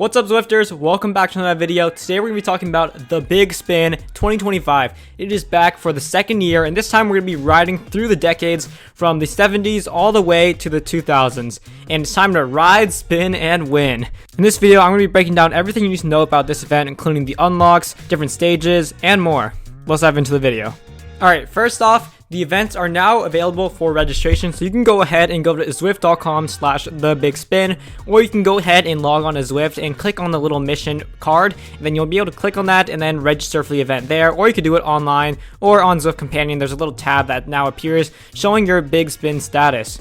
What's up, Zwifters? Welcome back to another video. Today we're going to be talking about the Big Spin 2025. It is back for the second year, and this time we're going to be riding through the decades from the 70s all the way to the 2000s. And it's time to ride, spin, and win. In this video, I'm going to be breaking down everything you need to know about this event, including the unlocks, different stages, and more. Let's dive into the video. Alright, first off, the events are now available for registration, so you can go ahead and go to zwift.com/thebigspin, or you can go ahead and log on to Zwift and click on the little mission card, and then you'll be able to click on that and then register for the event there, or you could do it online or on Zwift Companion. There's a little tab that now appears showing your Big Spin status.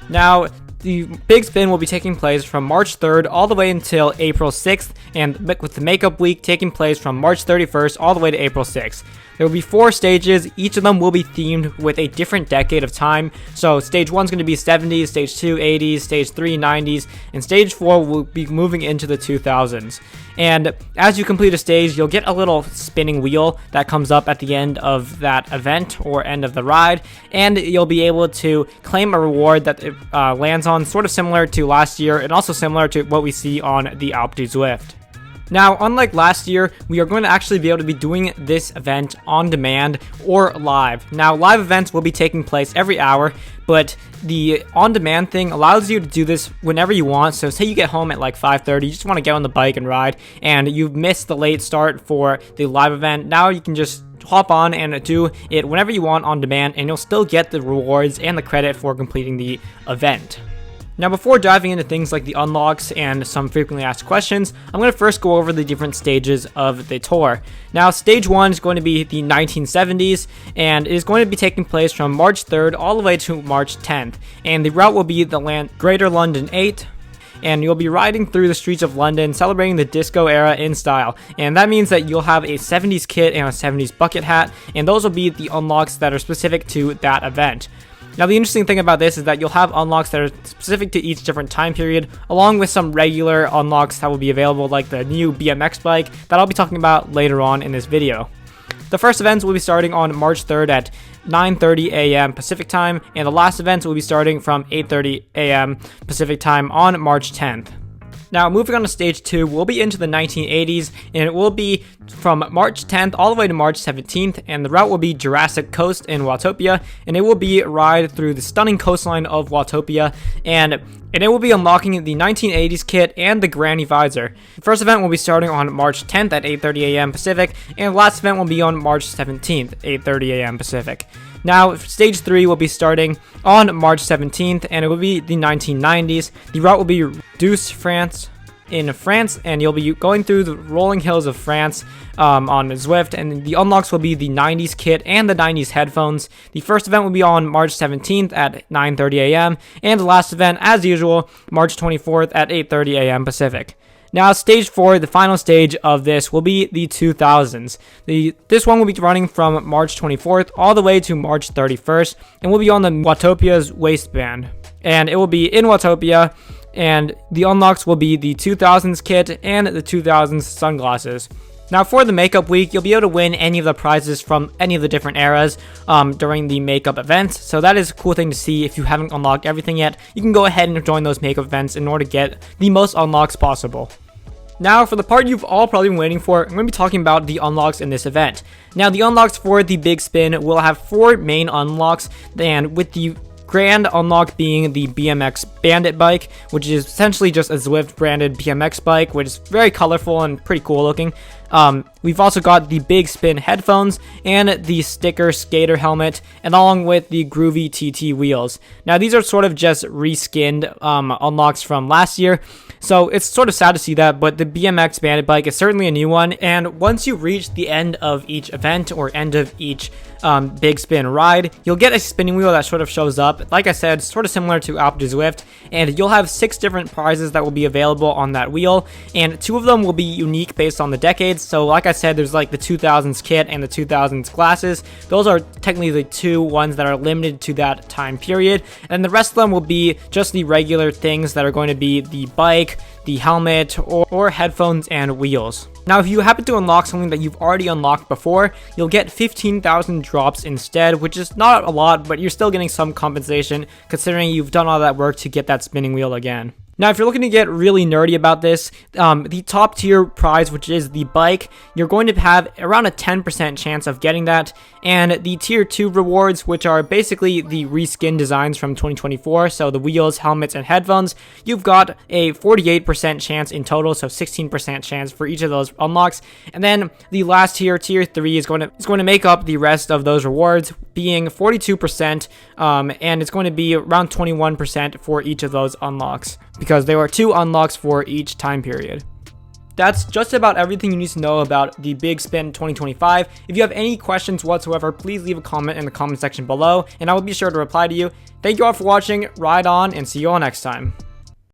Now, the Big Spin will be taking place from March 3rd all the way until April 6th, and with the makeup week taking place from March 31st all the way to April 6th. There will be 4 stages. Each of them will be themed with a different decade of time. So stage 1 is going to be 70s, stage 2 80s, stage 3 90s, and stage 4 will be moving into the 2000s. And as you complete a stage, you'll get a little spinning wheel that comes up at the end of that event or end of the ride, and you'll be able to claim a reward that it lands on, sort of similar to last year and also similar to what we see on the Alp du Zwift. Now, unlike last year, we are going to actually be able to be doing this event on demand or live. Now, live events will be taking place every hour, but the on-demand thing allows you to do this whenever you want. So say you get home at like 5:30, you just want to get on the bike and ride, and you've missed the late start for the live event. Now you can just hop on and do it whenever you want on demand, and you'll still get the rewards and the credit for completing the event. Now, before diving into things like the unlocks and some frequently asked questions, I'm going to first go over the different stages of the tour. Now, stage 1 is going to be the 1970s, and it is going to be taking place from March 3rd all the way to March 10th. And the route will be the Greater London 8. And you'll be riding through the streets of London celebrating the disco era in style. And that means that you'll have a 70s kit and a 70s bucket hat, and those will be the unlocks that are specific to that event. Now, the interesting thing about this is that you'll have unlocks that are specific to each different time period, along with some regular unlocks that will be available, like the new BMX bike that I'll be talking about later on in this video. The first events will be starting on March 3rd at 9:30 a.m. Pacific time, and the last events will be starting from 8:30 a.m. Pacific time on March 10th. Now, moving on to stage 2, we'll be into the 1980s, and it will be from March 10th all the way to March 17th, and the route will be Jurassic Coast in Watopia, and it will be a ride through the stunning coastline of Watopia, and it will be unlocking the 1980s kit and the Granny Visor. The first event will be starting on March 10th at 8:30 a.m. Pacific, and the last event will be on March 17th, 8:30 a.m. Pacific. Now, stage 3 will be starting on March 17th, and it will be the 1990s. The route will be Douce, France, and you'll be going through the rolling hills of France on Zwift, and the unlocks will be the 90s kit and the 90s headphones. The first event will be on March 17th at 9:30 a.m., and the last event, as usual, March 24th at 8:30 a.m. Pacific. Now, stage 4, the final stage of this, will be the 2000s. This one will be running from March 24th all the way to March 31st, and will be on the Watopia's waistband. And it will be in Watopia, and the unlocks will be the 2000s kit and the 2000s sunglasses. Now, for the makeup week, you'll be able to win any of the prizes from any of the different eras during the makeup events. So that is a cool thing to see. If you haven't unlocked everything yet, you can go ahead and join those makeup events in order to get the most unlocks possible. Now, for the part you've all probably been waiting for, I'm going to be talking about the unlocks in this event. Now, the unlocks for the Big Spin will have 4 main unlocks, and with the grand unlock being the BMX Bandit bike, which is essentially just a Zwift branded BMX bike, which is very colorful and pretty cool looking. We've also got the Big Spin headphones and the sticker skater helmet, and along with the groovy TT wheels. Now, these are sort of just reskinned unlocks from last year, so it's sort of sad to see that, but the BMX Bandit bike is certainly a new one. And once you reach the end of each event or end of each Big Spin ride, you'll get a spinning wheel that sort of shows up. Like I said, sort of similar to Alp du Zwift, and you'll have 6 different prizes that will be available on that wheel, and 2 of them will be unique based on the decades. So like I said, there's like the 2000s kit and the 2000s glasses. Those are technically the 2 ones that are limited to that time period, and the rest of them will be just the regular things that are going to be the bike, the helmet, or headphones and wheels. Now, if you happen to unlock something that you've already unlocked before, you'll get 15,000 drops instead, which is not a lot, but you're still getting some compensation considering you've done all that work to get that spinning wheel again. Now, if you're looking to get really nerdy about this, the top tier prize, which is the bike, you're going to have around a 10% chance of getting that. And the tier 2 rewards, which are basically the reskin designs from 2024, so the wheels, helmets, and headphones, you've got a 48% chance in total, so 16% chance for each of those unlocks. And then the last tier, tier 3, is going to make up the rest of those rewards, being 42%, and it's going to be around 21% for each of those unlocks, because there are 2 unlocks for each time period. That's just about everything you need to know about the Big Spin 2025. If you have any questions whatsoever, please leave a comment in the comment section below, and I will be sure to reply to you. Thank you all for watching, ride on, and see you all next time.